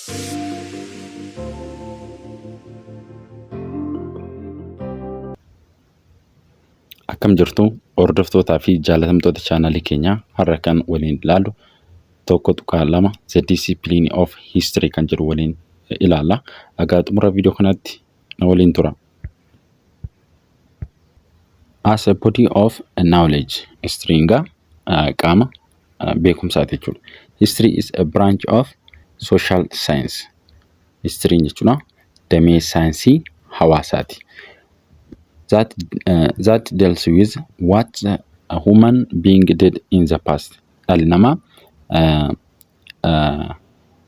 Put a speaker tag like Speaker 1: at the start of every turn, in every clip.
Speaker 1: Akkam jirtu hordoftootaa fi jaalatamtoota chaanalii keenyaa har'a kan waliin ilaallu tokko tuqaa lama the discipline of history kan jedhu waliin ilaalla. Egaa xumura viidiyoo kanatti na waliin tura. As a body of knowledge, history qaama beekumsaati jechuudha. History is a branch of social science. History jechuudha damee saayinsii hawaasaati. That deals with what a human being did in the past. Dhalli namaa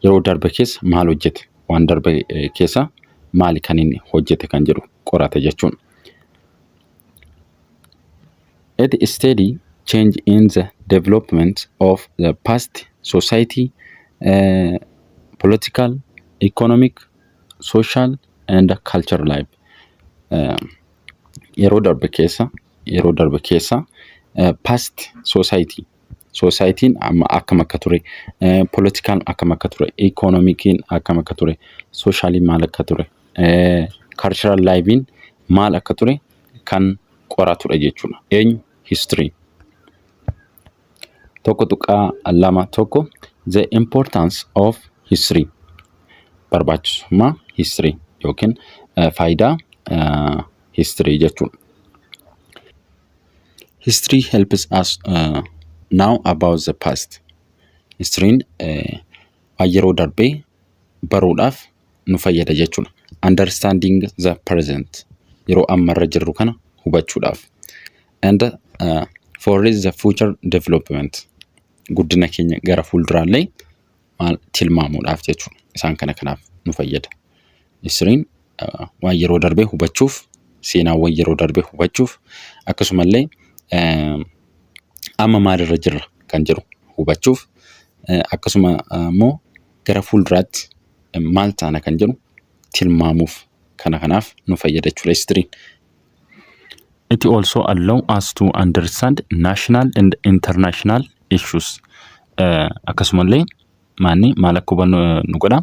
Speaker 1: yeroo darbe keessa maal hojjete, waan darbe keessa maali kan inni hojjete kan jedhu qorata jechuudha. It study change in the development of the past society, political, economic, social and cultural life. Yeroo darbe keessa past society amma akkam akka ture, political akkam akka ture, economic akkam akka ture, social maal akka ture, cultural life maal akka ture kan qoratudha jechuudha. Eenyu history. Tokko tuqaa lama tokko the importance of history. Barbaachisummaa history yookiin faayidaa history jechuudha. History helps us now about the past. History yeroo darbee baruudhaaf nu fayyada jechuudha. Understanding the present. Yeroo ammarra jirru kana hubachuudhaaf. And for the future development. Guddina keenya gara fuulduraallee maal tilmaamuudhaaf jechuudha. Isaan kanaaf nu fayyada. History waan yeroo darbee hubachuuf, seenaawwan yeroo darbee hubachuuf, akkasumallee amma maalirra jirra kan jiru hubachuuf, akkasuma immoo gara fuulduraatti maal taana kan jiru tilmaamuuf kanaaf nu fayyada jechuudha history. It also allow us to understand national and international issues. Akkasumallee maal akka hubannu nu godha,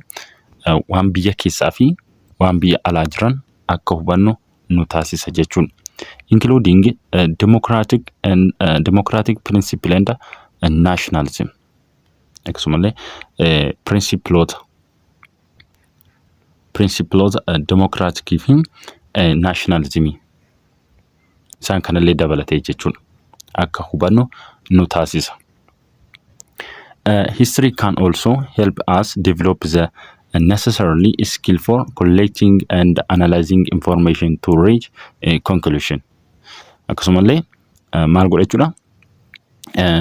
Speaker 1: waan biyya keessaa fi waan biyya alaa jiran akka hubannu nu taasisa jechuudha. Including democratic principle and nationalism. Akkasumallee principles democratic fi nationalism isaan kanallee dabalatee jechuudha akka hubannu nu taasisa. History can also help us develop the necessarily skill for collecting and analyzing information to reach a conclusion. Akkasumallee maal godha jechuudha,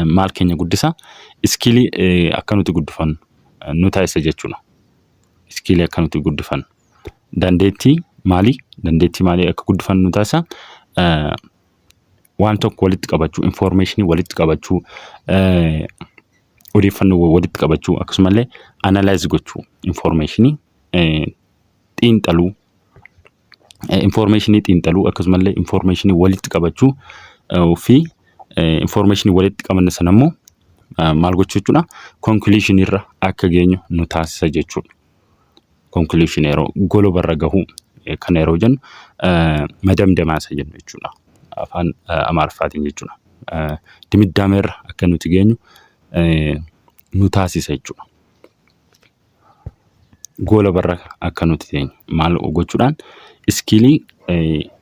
Speaker 1: maal keenya guddisa, iskilii akka nuti guddifannu nu taasisa jechuudha. Iskilii akka nuti guddifannu, dandeettii maalii akka guddifannu nu taasisa. Waan tokko walitti qabachuu, information walitti qabachuu, odeeffannoo walitti qabachuu, akkasumallee analyze gochuu, information xiinxaluu, akkasumallee information walitti qabachuu fi information walitti qabanne sana immoo maal gochuu jechuudha, conclusion irra akka geenyu nu taasisa jechuudha. Conclusion yeroo golobarra gahuu kan yeroo jennu madamdamaasa jennu jechuudha. Afaan Amaariffaatiin jechuudha. Dimiddaameerra akka nuti geenyu nu taasisa jechuudha. Golobarra akka nuti geenyu maal gochuudhaan iskilii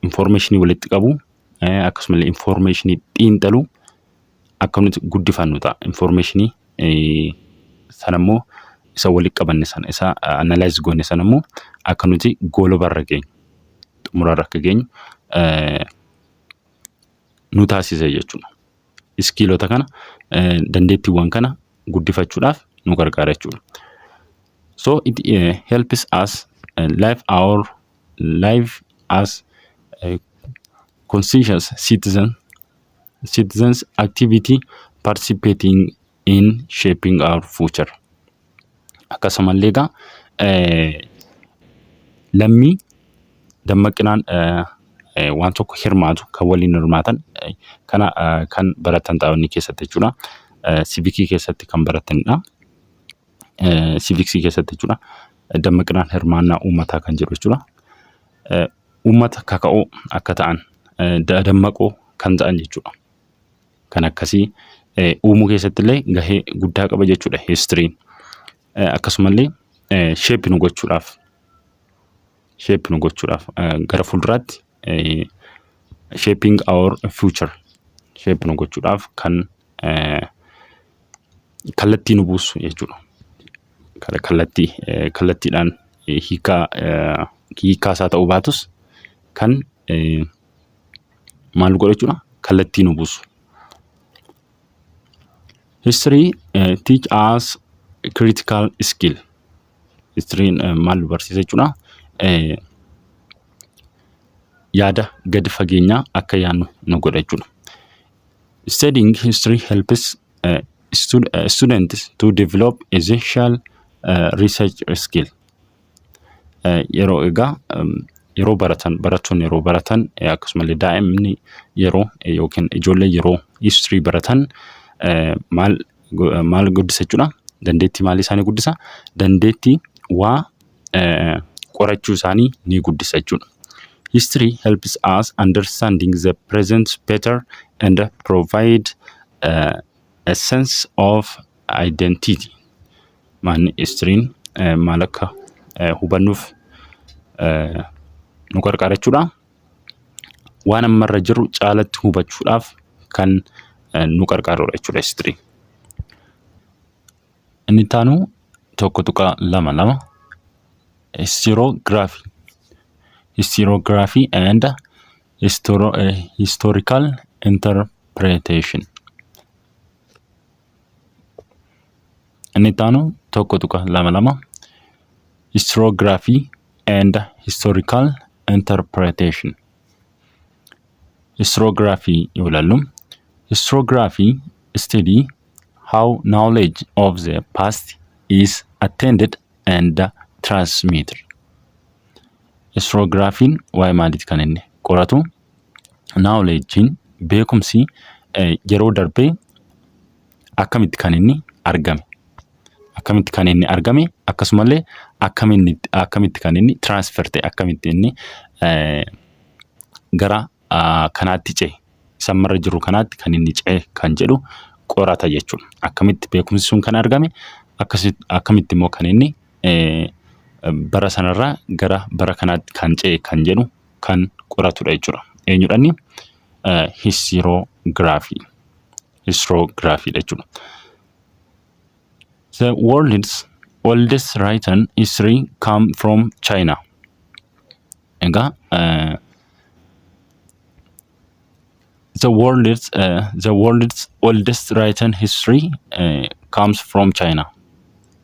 Speaker 1: information walitti qabu, akkasumallee information xiinxaluu akka nuti guddifannu ta'a. Information sana immoo isa walitti qabanne sana isa analyze goone sana immoo akka nuti golobarra geenyu, xumurarra akka geenyu nu taasisa jechuudha. Iskiilota kana dandeettiiwwan kana guddifachuudhaaf nu gargaara jechuudha. So it helps us live our life as a conscious citizens activity participating in shaping our future. Akkasumallee lammii dammaqinaan waan tokko hirmaatu kan waliin hirmaatan kan baratan ta'anii keessatti jechuudha. Civikii keessatti kan baratanidha. Civiksii keessatti jechuudha. dammaqinaan hirmaannaa uummataa kan jedhu jechuudha. Uummata kaka'oo akka ta'an dammaqoo kan ta'an jechuudha. Kan akkasii uumuu keessatti illee gahee guddaa qaba jechuudha history. Akkasumallee shape nu gochuudhaaf gara fuulduraatti shaping our future shape nu gochuudhaaf kan kallattii nu buusu jechuudha. Kallattiidhaan hiikaa isaa ta'uu baatus kan maal godha jechuudha kallattii nu buusu. History teach us critical skill. History maal barsiisa jechuudha. Yaada gadi fageenyaa akka yaadnu nu godha jechuudha. Studying history helps students to develop essential research skill. Yeroo baratan akkasumallee daa'imni yeroo yookiin ijoollee yeroo history baratan maal guddisa jechuudha. Dandeettii maalii isaanii guddisa? Dandeettii waa qorachuu isaanii ni guddisa jechuudha. History helps us understanding the present better and provide a sense of identity. History maal akka hubannuuf nu gargaara jechuudha. Waan ammarra jiru caalatti hubachuudhaaf kan nu gargaarudha jechuudha history. Inni taanu tokko tuqa lama historiography and historical interpretation. Inni taanu tokko tuqa lama historiography and historical interpretation. Historiography yoo historiography study how knowledge of the past is attended and transmitted. Historiography waa'ee maaliiti kan inni qoratu? Knowledgein beekumsi yeroo darbee akkamitti kan inni argame akkasumallee akkamitti kan inni transfer ta'e akkamitti inni gara kanaatti ce'e sammarra jiru kanaatti kan inni ce'e kan jedhu qorata jechuudha. Akkamitti beekumsi sun kan argame akkamitti immoo kan inni bara sanarraa gara bara kanaatti kan ce'e kan jedhu kan qoratudha jechuudha. Eenyudhaani? Historiography jechuudha. The world's oldest written history come from China. Egaa the world's oldest written history comes from China.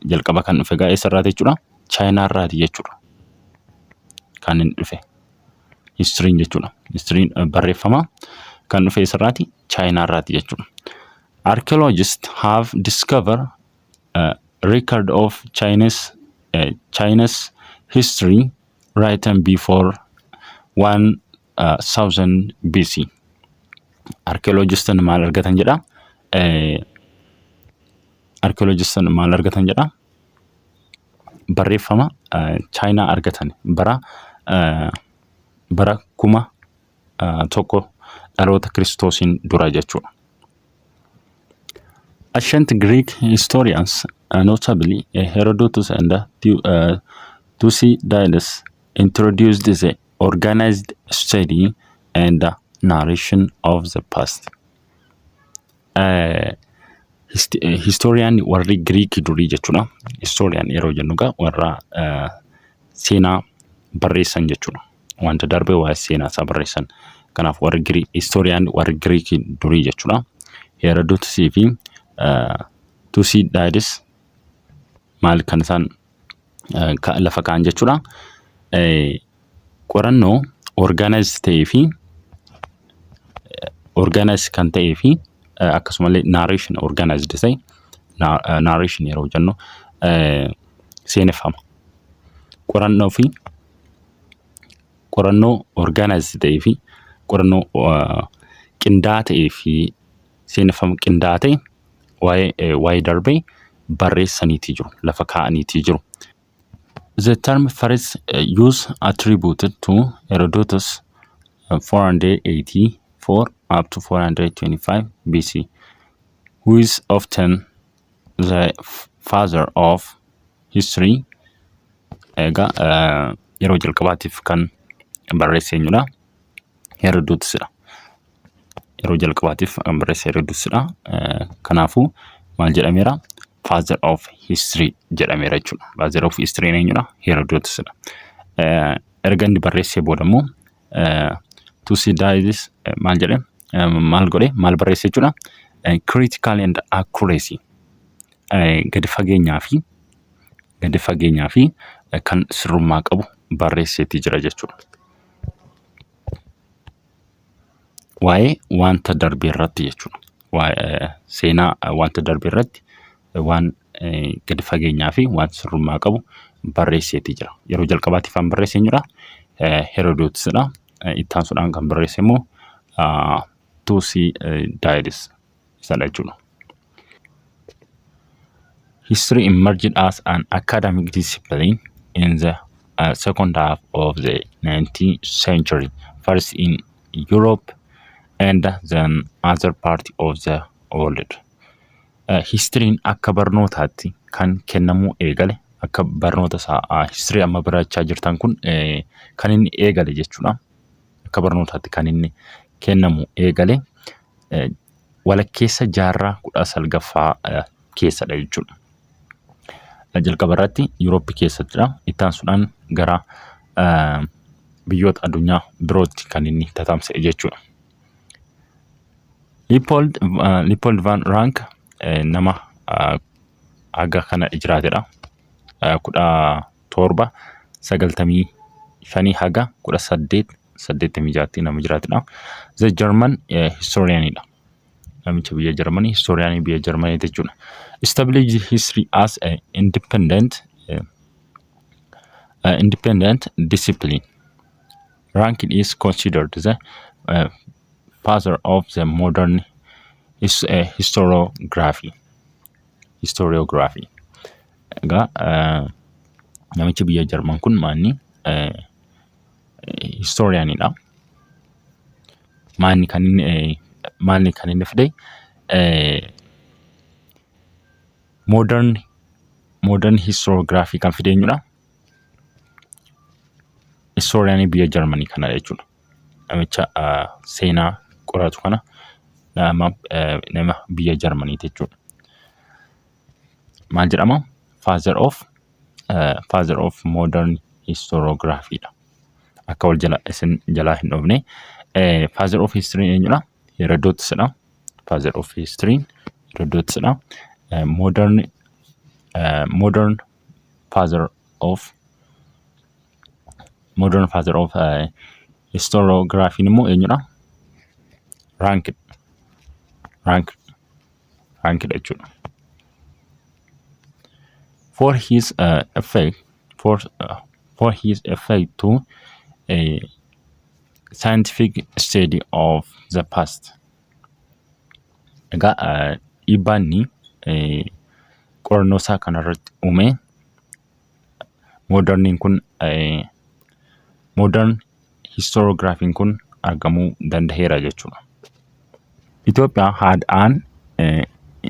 Speaker 1: Jalqaba kan dhufe egaa eessarraati jechuudha? China irraati jechuudha. Kan inni dhufe history jechuudha. History barreeffama kan dhufe eessarraati? China irraati jechuudha. Archaeologists have discovered record of China's history written before 1000 BC. Archaeologists maal argatan jedha? Barreeffama China argatan bara 1000 dhaloota Kiristoosiin dura jechuudha. Ancient Greek historians, notably Herodotus and Thucydides, introduced the organized study and narration of the past. Historian warri Greek durii jechuudha. Historian yeroo jennu egaa warra seenaa barreessan jechuudha. Wanta darbee waa seenaa isaa barreessan. Kanaaf warri historian warri Greek durii jechuudha. Herodotus fi Thucydides maal kan isaan lafa kaa'an jechuudha. Qorannoo organized ta'ee fi organized kan ta'ee fi akkasumallee narration organized ta'e narration yeroo jennu seeneffama. Qorannoo organized ta'ee fi qorannoo qindaa'aa ta'ee fi seeneffama qindaa'aa ta'e waa'ee darbee barreessaniitii jiru, lafa kaa'aniitii jiru. The term first use attributed to Herodotus 484 up to 425 BC, who is often the father of history. Yeroo jalqabaatiif kan barreesse eenyudha? Herodotusdha. Yeroo jalqabaatiif kan barreesse Herodotusdha. Kanaafuu maal jedhameera? Father of history jedhameera jechuudha. Father of history eenyudha? Herodotusdha. Erga inni barreessee booda immoo Thucydides maal jedhe? Maal godhe? Maal barreesse jechuudha? Critical and accuracy. Gadi fageenyaa fi kan sirrummaa qabu barreesseetii jira jechuudha. Waa'ee wanta darbee irratti jechuudha. Waa'ee seenaa wanta darbee irratti waan gadi fageenyaa fi waan sirrummaa qabu barreesseetii jira. Yeroo jalqabaatiif kan barreesse eenyudha? Herodotusdha. Itti aansuudhaan kan barreesse immoo Thucydides isadha jechuudha. History emerged as an academic discipline in the second half of the 19th century, first in Europe and then other parts of the world. History akka barnootaatti kan kennamu eegale, akka barnoota history amma barachaa jirtan kun kan inni eegale jechuudha. Akka barnootaatti kan inni kennamu eegale walakkeessa jaarraa 19ffaa keessadha jechuudha. Jalqaba irratti Yurooppii keessattidha. Itti aansuudhaan gara biyyoota addunyaa birootti kan inni tatamsa'e jechuudha. Leopold van Ranke nama aga kana jiraatedha. 1795 haga 1886 nama jiraatedha. The German historianidha. Namicha biyya Germany, historianii biyya Germany jechuudha. Established history as an independent discipline. Ranke is considered the father of the modern historiography. Namichi biyya Jarman kun maanni historianidha. Maalni kan inni fide modern historiography kan fide eenyudha? Historianii biyya Jarmanii kana jechuudha. Namicha seenaa qoratu kana nama biyya Jarmanii jechuudha. Maal jedhama? Father of modern historiography dha. Akka wal jalaa hin dhoofne. Father of history eenyudha? Herodotusdha. Father of history Herodotusdha. Modern father of historiography immoo eenyudha? Ranke jechuudha. For his effect to a scientific study of the past. Egaa dhiibbaanni qorannoo isaa kanarratti uume modern historiography kun argamuu danda'eera jechuudha. Ethiopia had an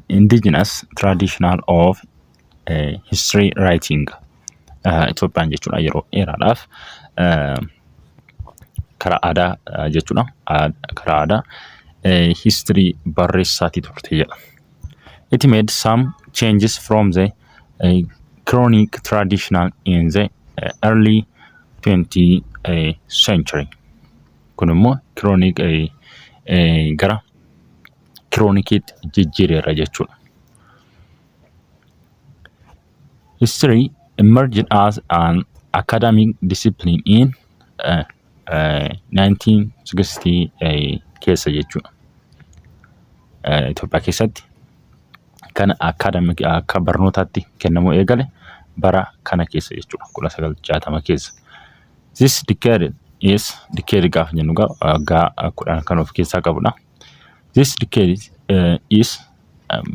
Speaker 1: indigenous traditional of history writing. Itoophiyaan jechuudha yeroo dheeraadhaaf karaa aadaa jechuudha. Karaa aadaa history barreessaatii turte jedha. It made some changes from the chronic traditional in the early 20th century. Kun immoo gara chronikiitti jijjiireera jechuudha. History emerged as an academic discipline in 1960 keessa jechuudha. Itoophiyaa keessatti kan akka barnootaatti kennamuu eegale bara kana keessa jechuudha. 1960 keessa. This decade gaafa jennu waggaa 10 kan of keessaa qabudha. This decade is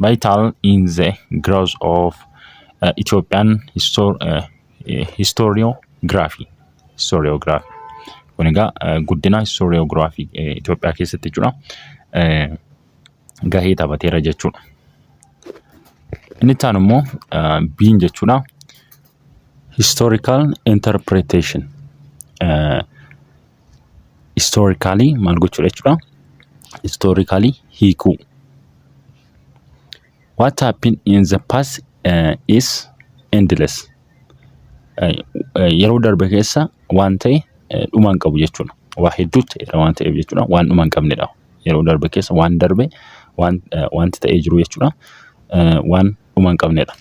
Speaker 1: vital in the growth of Ethiopian historiography. Kun egaa guddina historiography Itoophiyaa keessatti jechuudha. Gahee taphateera jechuudha. Inni itti aanu immoo B'n jechuudha. Historical interpretation. Historically maal gochuudha jechuudha. Historically hiikuu. What happened in the past is endless. Yeroo darbe keessa waan ta'e dhuma hin qabu jechuudha. Waa hedduutti waan ta'eef jechuudha. Waan dhuma hin qabnedha. Yeroo darbe keessa waan darbe wanti ta'ee jiru jechuudha. Waan dhuma hin qabnedha.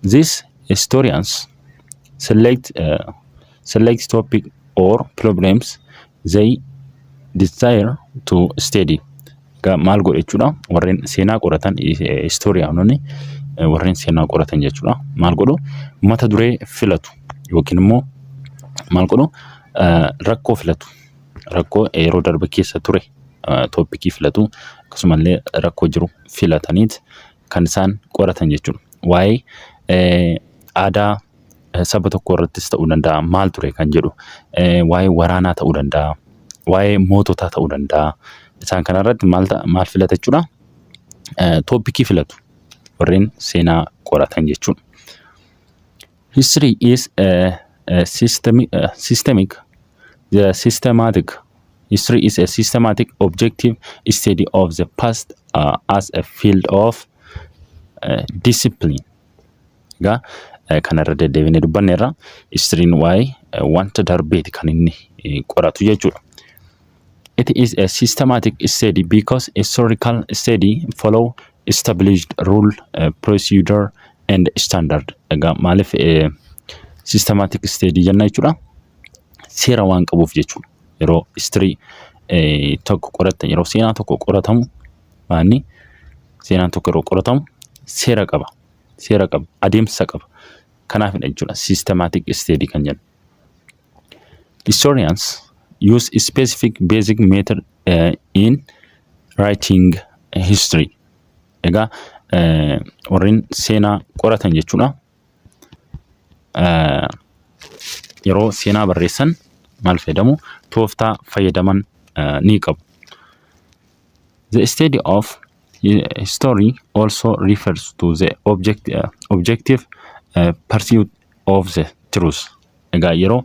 Speaker 1: These historians select topic or problems they desire to study. Maal godhe jechuudha. Warreen seenaa qoratan historiaanonni warreen seenaa qoratan jechuudha. Maal godhu mata duree filatu yookiin immoo maal godhu rakkoo filatu. Rakkoo yeroo darbe keessa ture toopikii filatu akkasumallee rakkoo jiru filataniit kan isaan qoratan jechuudha. Waa'ee aadaa saba tokko irrattis ta'uu danda'a. Maal ture kan jedhu waa'ee waraanaa ta'uu danda'a. Waa'ee moototaa ta'uu danda'a. Isaan kana irratti maal filata jechuudha. Toopikii filatu warreen seenaa qoratan jechuudha. History is systematic. History is a systematic objective study of the past as a field of discipline. Egaa kana irra deddeebinee dubbanneerra historiin waa'ee wanta darbeeti kan inni qoratu jechuudha. It is a systematic study because historical study follow established rule, procedure and standard. Egaa maaliif systematic study jenna jechuudha. Seera waan qabuuf jechuudha. Yeroo history tokko qoratan yeroo seenaa tokko qoratamu maanni seenaan tokko yeroo qoratamu seera qaba. Seera qaba. Adeemsa qaba. Kanaafidha jechuudha. Systematic study kan jennu. Historians use a specific basic method in writing history. Egaa warreen seenaa qoratan jechuudha. Yeroo seenaa barreessan maal fayyadamu tooftaa fayyadaman ni qabu. The study of history also refers to the objective pursuit of the truth. Egaa yeroo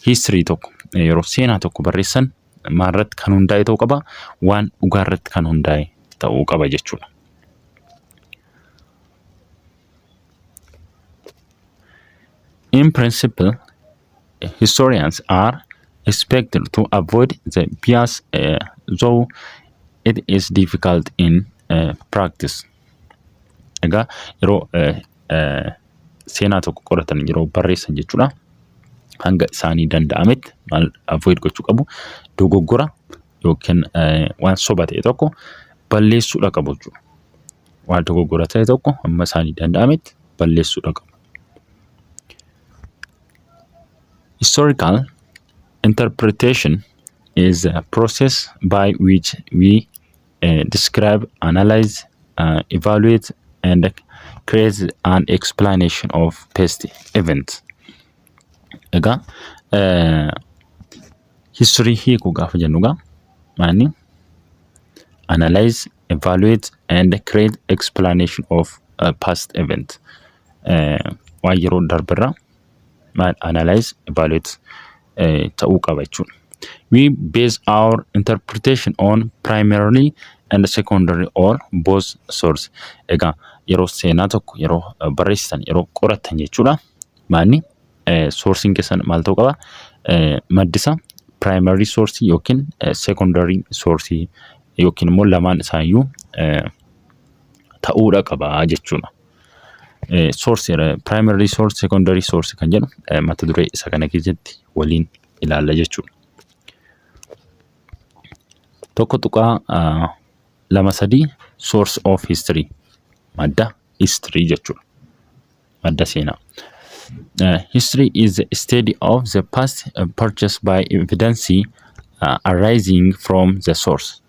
Speaker 1: history tokko yeroo seenaa tokko barreessan maalirratti kan hundaa'e ta'uu qaba. Waan dhugaarratti kan hundaa'e ta'uu qaba jechuudha. In principle, historians are expected to avoid the bias, though it is difficult in practice. Egaa yeroo seenaa tokko qoratan yeroo barreessan jechuudha. Hanga isaanii danda'ametti maal avoid gochuu qabu dogoggora yookiin waan soba ta'e tokko balleessuudha qabu jechuudha. Waan dogoggora ta'e tokko amma isaanii danda'ametti balleessuudha qabu. Historical interpretation is a process by which we describe, analyze, evaluate, and create an explanation of past events. Egaa history hiikuu gaafa jennugaa maani analyze, evaluate, and create explanation of past event. Waan yeroo darberraa analyze, evaluate ta'uu qaba jechuudha. We base our interpretation on primarily and secondary or both source. Egaa yeroo seenaa tokko yeroo barreessitan yeroo qoratan jechuudha. Maani sourcing keessan maal ta'uu qaba? Maddisa primary source yookiin secondary source yookiin immoo lamaan isaayyuu ta'uudha qaba jechuudha. Source primary source secondary source kan jedhu mata duree isa kana keessatti waliin ilaalla jechuudha. Tokko tuqaa lama sadii source of history madda history jechuudha. Madda seenaa. History is the study of the past purchased by evidence arising from the source.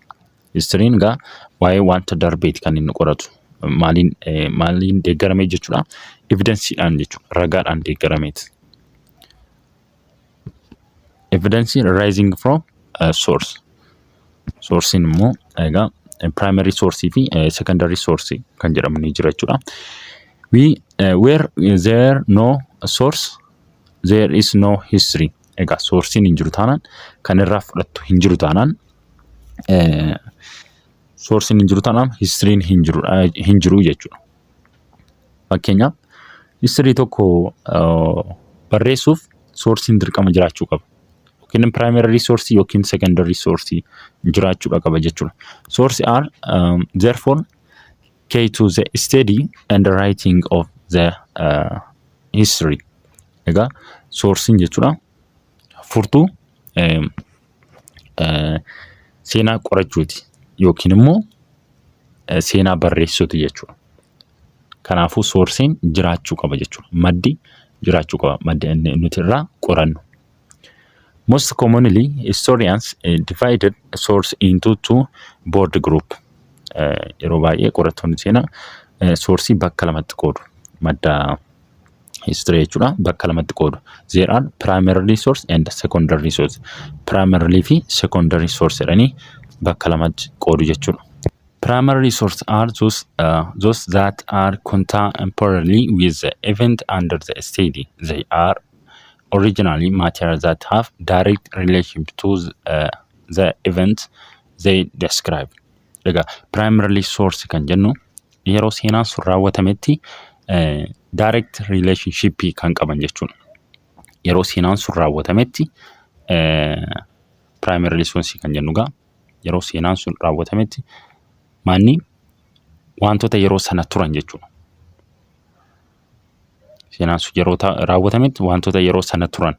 Speaker 1: History ga waa'ee wanta darbeeti kan inni qoratu. Maaliin deeggaramee jechuudha. Evidenceedhaan jechuudha. Ragaadhaan deeggarameeti. evidence rising from source. Source immoo egaa primary source fi secondary source kan jedhamanii jira jechuudha. Where there no source, there is no history. Egaa sourcein hin jiru taanaan kan irraa fudhattu hin jiru taanaan sourcein hin jiru taanaan historyin hin jiru jechuudha. Fakkeenyaaf history tokko barreessuuf sourcein dirqama jiraachuu qaba. Yookiin primary source yookiin secondary source jiraachuu qaba jechuudha. Source are therefore key to the study and the writing of the history. Egaa sourcein jechuudha furtuu seenaa qorachuuti yookiin immoo seenaa barreessuuti jechuudha. Kanaafuu sourcein jiraachuu qaba jechuudha. Maddi jiraachuu qaba. Maddi nuti irraa qorannu. Most commonly, historians divided source into two broad group. Yeroo baay'ee qorattoonni seenaa source bakka lamatti qoodu. Madda history jechuudha bakka lamatti qoodu. There are primary source and secondary source. Primarily fi secondary source jedhanii bakka lamatti qoodu jechuudha. Primary source are those that are contemporary with the event under the study. They are originally material that have direct relation to the event they describe. Egaa primarily source kan jennu yeroo seenaan sun raawwatametti direct relationship kan qaban jechuudha. Yeroo seenaan sun raawwatametti primarily source kan jennu gaa yeroo seenaan sun raawwatametti maanni wantoota yeroo sana turan jechuudha. Seenaan sun yeroo raawwatametti wantoota yeroo sana turan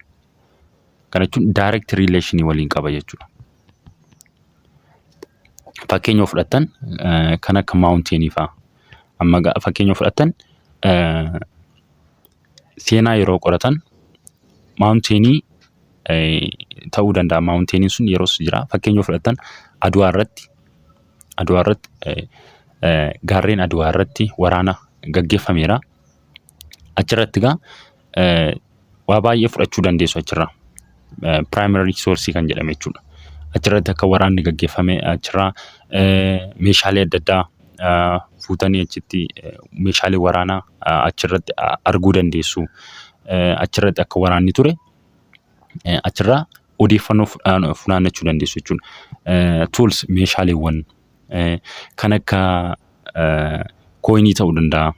Speaker 1: kana jechuun direct relation waliin qaba jechuudha. Fakkeenya fudhatan kan akka mountain faa amma fakkeenya fudhatan seenaa yeroo qoratan mountain ta'uu danda'a. Mountain sun yeroo jira. Fakkeenya fudhatan Aduwaa irratti gaarreen Aduwaa irratti waraana gaggeeffameera. Achirratti gaa waa baay'ee fudhachuu dandeessu achirraa. Primary source kan jedhame jechuudha. Achirratti akka waraanni gaggeeffame achirraa meeshaalee adda addaa fuutanii achitti meeshaalee waraanaa achirratti arguu dandeessu. Achirratti akka waraanni ture achirraa odeeffannoo funaannachuu dandeessu jechuudha. Tools meeshaaleewwan kan akka coinii ta'uu danda'a.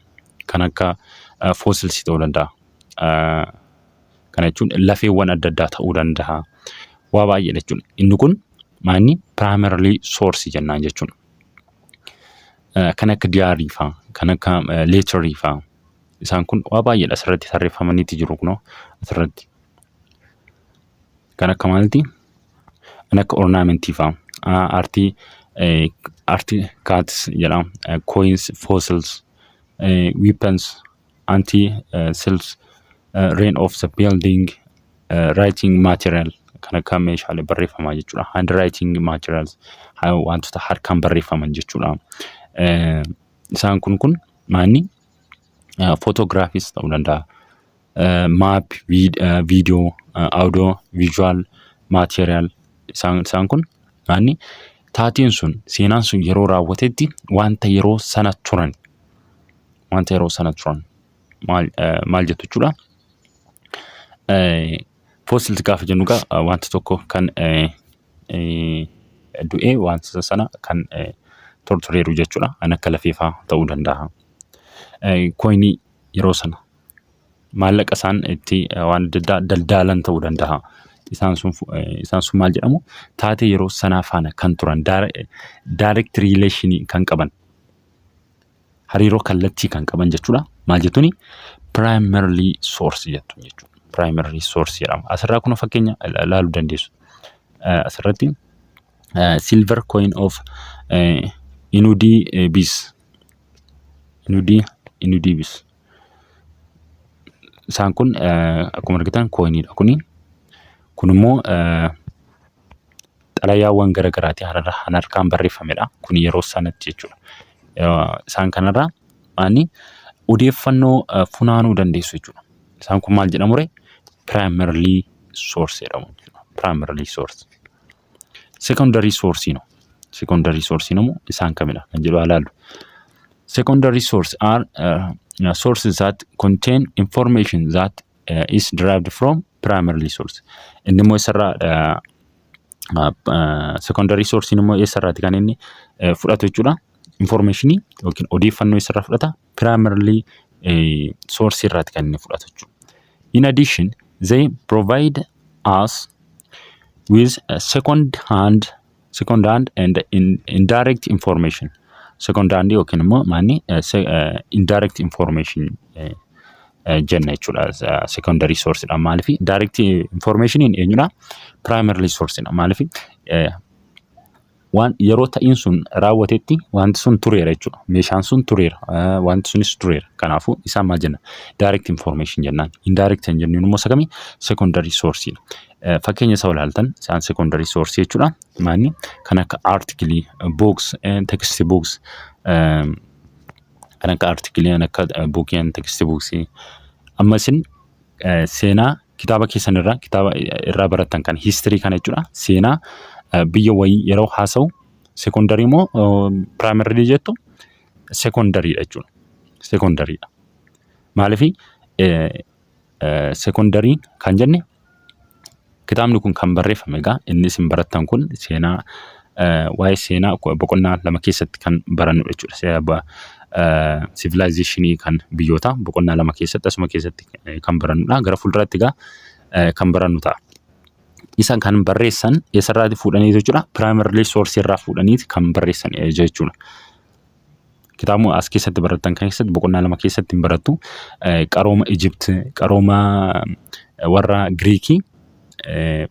Speaker 1: Kan akka fossils ta'uu danda'a. Kana jechuun lafeewwan adda addaa ta'uu danda'a. Waa baay'ee jechuudha. Inni kun maanni primarily source jennaan jechuudha. Kan akka diaarii faa, kan akka leetarii faa isaan kun waa baay'eedha asirratti tarreeffamaniiti jiru kunoo asirratti. Kan akka maalti? Kan akka ornamentii faa, artifacts jedhama, coins, fossils, weapons, cells, rain of the building, writing material kan akka meeshaalee barreeffamaa jechuudha. Handwriting materials wantoota harkaan barreeffaman jechuudha. Isaan kun maanni photographs ta'uu danda'a. Map, video, audio, visual material isaan kun maanni taateen sun seenaan sun yeroo raawwatetti wanta yeroo sana turan maal jettu jechuudha. Fossils gaafa jennu gaa wanta tokko kan du'ee wanta sana kan tortureeru jechuudha. Kan akka lafeefaa ta'uu danda'a. Coinii yeroo sana maallaqa isaan itti waan daldalan ta'uu danda'a. Isaan sun maal jedhamu? Taatee yeroo sanaa faana kan turan direct relation kan qaban. Hariiroo kallattii kan qaban jechuudha. Maal jettuni? Primarily source jettu jechuudha. Primary source jedhama. Asirraa kun fakkeenya ilaaluu dandeessu. Asirratti silver coin of Inudibis. Isaan kun akkuma argitan coinidha kuni. Kun immoo xalayaawwan garagaraati harkaan barreeffamedha. Kun yeroo sanatti jechuudha. Isaan kanarraa maanni odeeffannoo funaanuu dandeessu jechuudha. Isaan kun maal jedhamu? Primarily source jedhamu. primarily source. Secondary source no. Secondary source no isaan kamila kan jedhu alaalu. Secondary source are sources that contain information that is derived from primary source. Inni immoo isarraa secondary source immoo isarraati kan inni fudhatu jechuudha. Informationii yookiin odeeffannoo isarraa fudhata primarily source irraati kan inni fudhatu jechuudha. In addition, they provide us with second-hand and indirect information. Second-hand yookiin immoo maanni indirect information jenna jechuudha. Secondary source dha maaliif direct information eenyudha primarily source dha maaliif waan yeroo ta'iin sun raawwatetti wanti sun tureera jechuudha. Meeshaan sun tureera wanti sunis tureera. Kanaafuu isaan maal jenna direct information jennaan. Indirect hin jennuun immoo sakamii secondary source dha. Fakkeenya isaa ilaaltan isaan secondary source jechuudha. Maanni kan akka article books and text books kan akka article kan akka book and text books ammasin seenaa kitaaba keessan irraa kitaaba irraa baratan kan history kana jechuudha. Seenaa biyya wayii yeroo haasa'u secondary moo primary jettu secondary dha jechuudha. Secondary dha. Maaliif secondary kan jenne kitaabni kun kan barreeffame egaa inni isin barattan kun seenaa waa'ee seenaa boqonnaa lama keessatti kan barannu jechuudha. Civilizationii kan biyyoota boqonnaa lama keessatti asuma keessatti kan barannudha. Gara fuulduraatti egaa kan barannu ta'a. Isaan kan barreessan eessarraati fuudhanii jechuudha. Primarily source irraa fuudhanii kan barreessan jechuudha. Kitaabni as keessatti barattan kan keessatti boqonnaa lama keessatti barattu qarooma Egypt, qarooma warra Greekii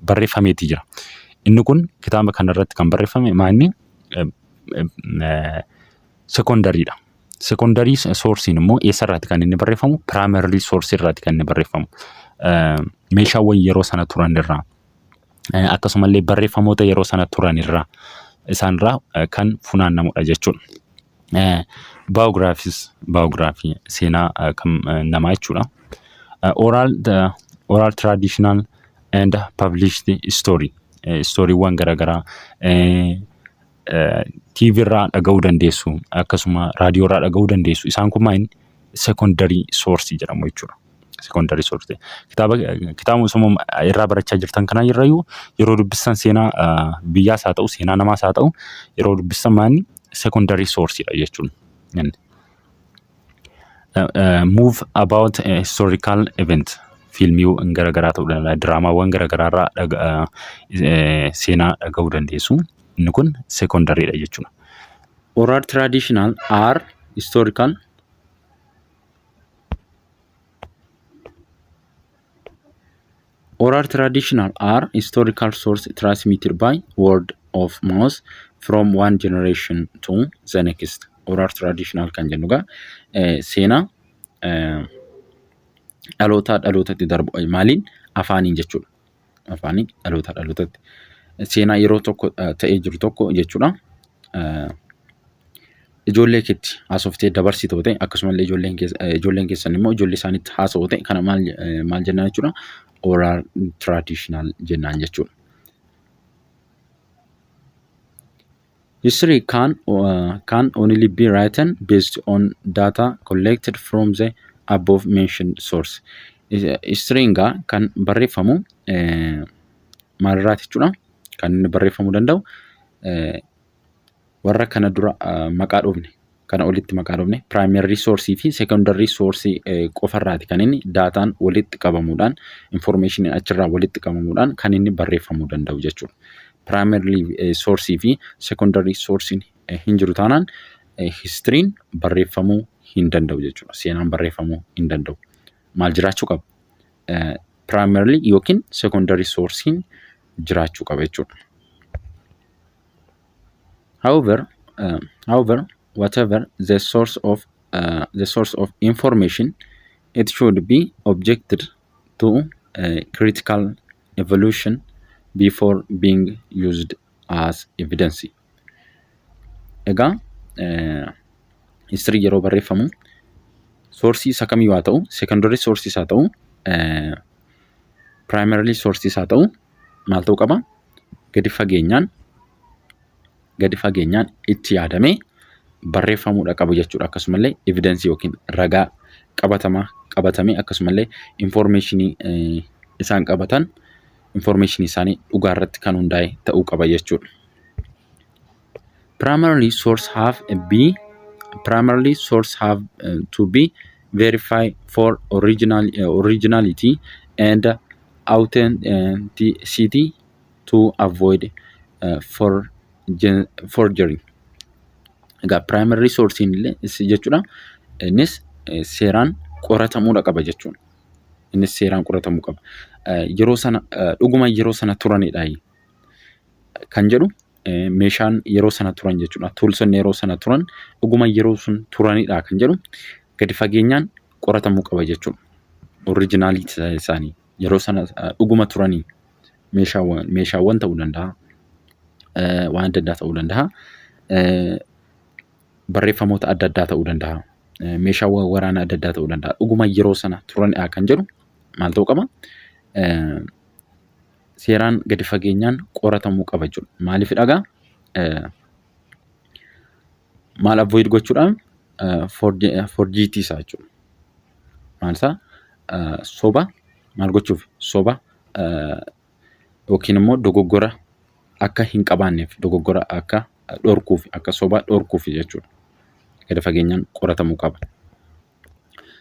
Speaker 1: barreeffameeti jira. Inni kun kitaaba kanarratti kan barreeffame maanni secondary dha. Secondary source immoo eessarraati kan inni barreeffamu primarily source irraati kan inni barreeffamu. Meeshaawwan yeroo sana turan irraa akkasumallee barreeffamoota yeroo sana turan irraa isaanirraa kan funaannamudha jechuudha. Biography seenaa kan namaa jechuudha. Oral traditional and published story. Storyewwan garaagaraa TV irraa dhaga'uu dandeessu akkasuma raadiyoo irraa dhaga'uu dandeessu isaan kun maal secondary source jedhamu jechuudha. Secondary source kitaaba summa irraa barachaa jirtan kana yeroo dubbistan seenaa biyyaas haa ta'u seenaa namaas haa ta'u yeroo dubbistan maal secondary source dha jechuudha. Move about a historical event. Filmii garaagaraa ta'uu danda'a, diraamaawwan garaagaraa irraa seenaa dhaga'uu dandeessu. Inni kun secondary dha jechuudha. Oral traditional are historical. Oral traditional are historical source transmitted by word of mouth from one generation to the next. Oral traditional kan jennu egaa seenaa dhalootatti darbu maaliin afaaniin jechuudha. Afaaniin dhalootatti seenaa yeroo tokko ta'ee jiru tokko jechuudha. Ijoollee keetti haasoftee dabarsitoo ta'e akkasumallee ijoolleen keessan immoo ijoollee isaaniitti haasa'oo ta'e kana maal jennaan jechuudha. Oral traditional jennaan jechuudha. History can only be written based on data collected from the above mentioned source. History kan barreeffamu maalirraati jechuudha. Kan inni barreeffamuu danda'u warra kana dura maqaa dhoofne kana olitti maqaa dhoofne primary source fi secondary source qofarraati kan inni daataan walitti qabamuudhaan information achirraa walitti qabamuudhaan kan inni barreeffamuu danda'u jechuudha. Primary source fi secondary source hin jiru taanaan history barreeffamuu hin danda'u jechuudha. Seenaan barreeffamuu hin danda'u. Maal jiraachuu qaba? Primarily yookiin secondary source jiraachuu qaba jechuudha. However, whatever the source of information, it should be objected to critical evaluation before being used as evidence. Egaa history yeroo barreeffamu source isa kamiyyuu haa ta'u secondary sources haa ta'u primarily sources haa ta'u maal ta'uu qaba? Gadi fageenyaan itti yaadamee barreeffamuudha qabu jechuudha. Akkasumallee evidensii yookiin ragaa qabatamee akkasumallee informationii isaan qabatan informationii isaanii dhugaa irratti kan hundaa'e ta'uu qaba jechuudha. Primarily source have to be verified for originality and authenticity to avoid forgery. Egaa primary source illee jechuudha. Innis seeraan qoratamuudha qaba jechuudha. Innis seeraan qoratamuu qaba. Yeroo sana dhuguma yeroo sana turanidha kan jedhu meeshaan yeroo sana turan jechuudha. Toolsonni yeroo sana turan dhuguma yeroo sun turanidha kan jedhu gadi fageenyaan qoratamuu qaba jechuudha. Originality isaanii yeroo sana dhuguma turanii meeshaawwan ta'uu danda'a. Waan adda addaa ta'uu danda'a. Barreeffamoota adda addaa ta'uu danda'a. Meeshaawwan waraanaa adda addaa ta'uu danda'a. Dhuguma yeroo sana turanidha kan jedhu maal ta'uu qaba? Seeraan gadi fageenyaan qoratamuu qaba jechuudha. Maaliif dhagaa? Maal avoid gochuudhaan forgeetii isaa jechuudha. Maal isaa? Soba maal gochuuf? Soba yookiin immoo dogoggora akka hin qabaanneef dogoggora akka dhorkuuf akka soba dhorkuuf jechuudha. Gadi fageenyaan qoratamuu qaba.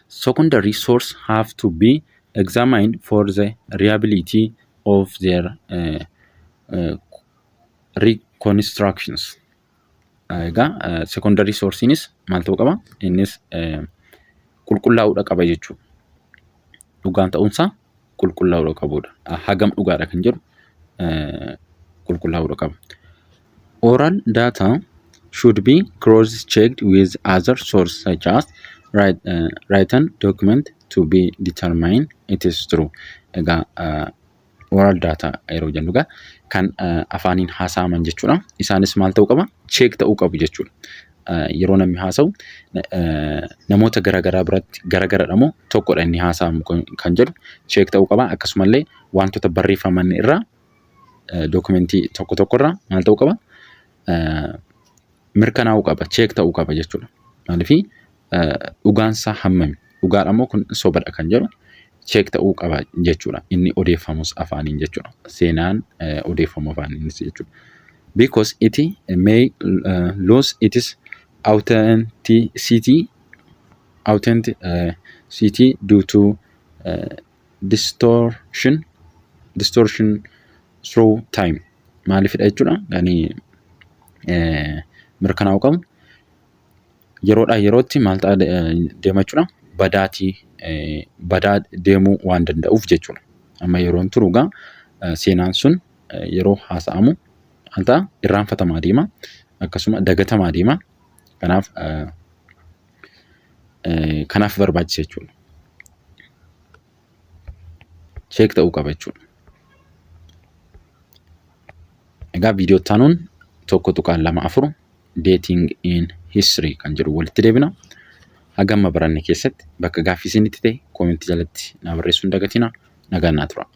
Speaker 1: Secondary source have to be examined for the reliability of their reconstructions. Egaa secondary source'inis maal ta'uu qaba? Innis qulqullaa'uudha qaba jechuudha. Dhugaan ta'uunsaa qulqullaa'uudha qabuudha. Hagam dhugaadha kan jedhu qulqullaa'uudha qaba. Oral data should be cross-checked with other sources such as written document to be determined it is true. Egaa oral data yeroo jennu egaa kan afaaniin haasa'aman jechuudha. Isaanis maal ta'uu qaba? Check ta'uu qabu jechuudha. Yeroo namni haasa'u namoota garaagaraa biratti garaagaradha moo tokkodha inni haasa'amu kan jedhu check ta'uu qaba. Akkasumallee wantoota barreeffaman irraa dokumentii tokko irraa maal ta'uu qaba? Mirkanaa'uu qaba. Check ta'uu qaba jechuudha. Maaliifii dhugaansaa hammami? Dhugaadha moo kun sobadha kan jedhu check ta'uu qaba jechuudha. Inni odeeffamus afaaniin jechuudha. Seenaan odeeffamu afaaniinis jechuudha. Because it may lose its authenticity due to distortion through time. Maaliifidha jechuudha? Yani mirkanaa'uu qabu. Yeroodhaa yerootti maal ta'a deema jechuudha? Badaa deemuu waan danda'uuf jechuudha. Amma yeroon turu egaa seenaan sun yeroo haasa'amu maal ta'a? Irraanfatamaa deema. Akkasuma dagatamaa deema. Kanaaf barbaachisa jechuudha. Check ta'uu qaba jechuudha. Egaa viidiyoo taanuun 1.24 dating in history kan jedhu walitti deebina. Hagamma baranne keessatti bakka gaaffii isinitti ta'e koomentii jalatti na barreessuu hin dagatinaa. Nagaan naa tura.